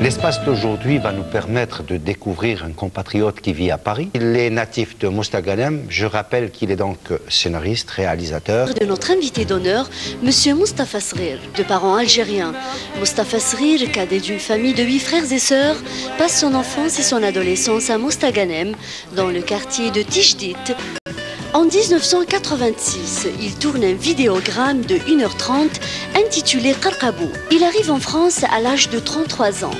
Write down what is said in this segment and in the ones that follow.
L'espace d'aujourd'hui va nous permettre de découvrir un compatriote qui vit à Paris. Il est natif de Mostaganem. Je rappelle qu'il est donc scénariste, réalisateur. De notre invité d'honneur, M. Mostafa Srir, de parents algériens. Mostafa Srir, cadet d'une famille de 8 frères et sœurs, passe son enfance et son adolescence à Mostaganem, dans le quartier de Tijdit. En 1986, il tourne un vidéogramme de 1h30 intitulé Qarqabou. Il arrive en France à l'âge de 33 ans.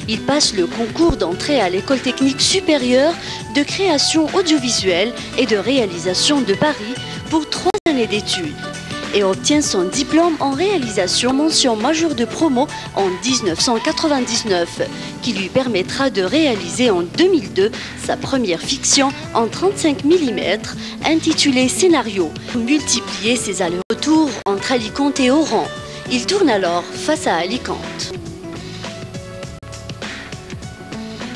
Il passe le concours d'entrée à l'école technique supérieure de création audiovisuelle et de réalisation de Paris pour 3 années d'études et obtient son diplôme en réalisation mention majeure de promo en 1999 qui lui permettra de réaliser en 2002 sa première fiction en 35 mm intitulée Scénario. Multiplier ses allers-retours entre Alicante et Oran. Il tourne alors face à Alicante.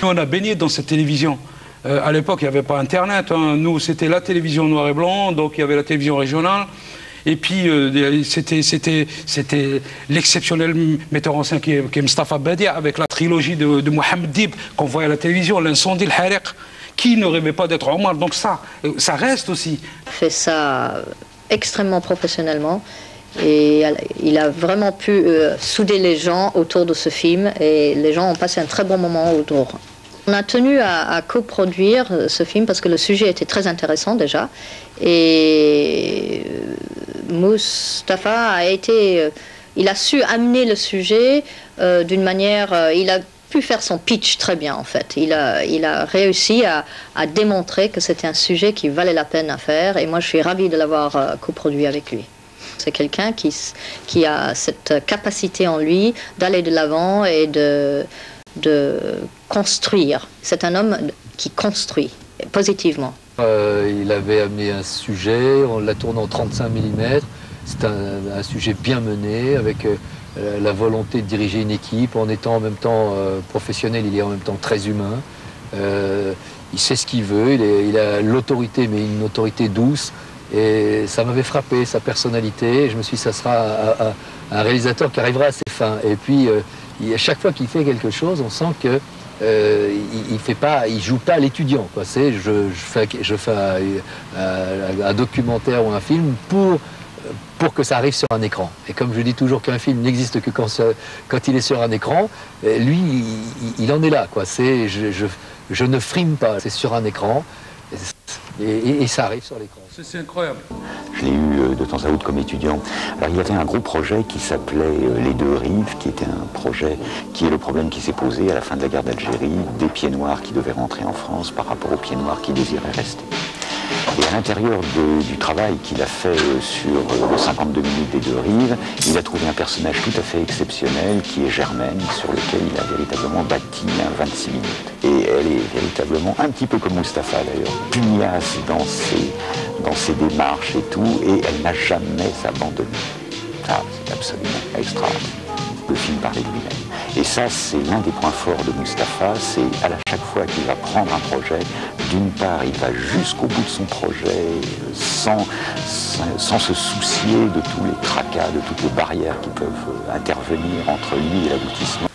On a baigné dans cette télévision. À l'époque, il n'y avait pas Internet. Nous, c'était la télévision noir et blanc, donc il y avait la télévision régionale. Et puis, c'était l'exceptionnel metteur en scène qui est Mostafa Badia, avec la trilogie de Mohamed Dib qu'on voyait à la télévision, L'incendie, le Hariq. Qui ne rêvait pas d'être Omar? Donc ça reste aussi. Il fait ça extrêmement professionnellement. Et il a vraiment pu souder les gens autour de ce film. Et les gens ont passé un très bon moment autour. On a tenu à coproduire ce film parce que le sujet était très intéressant déjà. Et Mostafa il a su amener le sujet d'une manière, il a pu faire son pitch très bien en fait. Il a réussi à démontrer que c'était un sujet qui valait la peine à faire et moi je suis ravie de l'avoir coproduit avec lui. C'est quelqu'un qui a cette capacité en lui d'aller de l'avant et de construire. C'est un homme qui construit positivement. Il avait amené un sujet, on l'a tourné en 35 mm. C'est un sujet bien mené, avec la volonté de diriger une équipe, en étant en même temps professionnel, il est en même temps très humain. Il sait ce qu'il veut, il a l'autorité, mais une autorité douce. Et ça m'avait frappé, sa personnalité. Je me suis dit, ça sera un réalisateur qui arrivera à ses fins. Et puis, à chaque fois qu'il fait quelque chose, on sent que il joue pas à l'étudiant. Je fais un documentaire ou un film pour que ça arrive sur un écran. Et comme je dis toujours qu'un film n'existe que quand il est sur un écran, lui, il en est là. Je ne frime pas, c'est sur un écran. Et ça arrive sur l'écran. C'est incroyable. Je l'ai eu de temps à autre comme étudiant. Alors il y avait un gros projet qui s'appelait Les Deux Rives, qui était un projet qui est le problème qui s'est posé à la fin de la guerre d'Algérie, des pieds noirs qui devaient rentrer en France par rapport aux pieds noirs qui désiraient rester. Et à l'intérieur du travail qu'il a fait sur le 52 minutes des Deux Rives, il a trouvé un personnage tout à fait exceptionnel qui est Germaine, sur lequel il a véritablement bâti un 26 minutes. Et elle est véritablement un petit peu comme Mostafa d'ailleurs, pugnace dans ses démarches et tout, et elle n'a jamais abandonné. Ça, c'est absolument extraordinaire. Le film parlait de lui-même. Et ça, c'est l'un des points forts de Mostafa, c'est à chaque fois qu'il va prendre un projet, d'une part, il va jusqu'au bout de son projet, sans se soucier de tous les tracas, de toutes les barrières qui peuvent intervenir entre lui et l'aboutissement.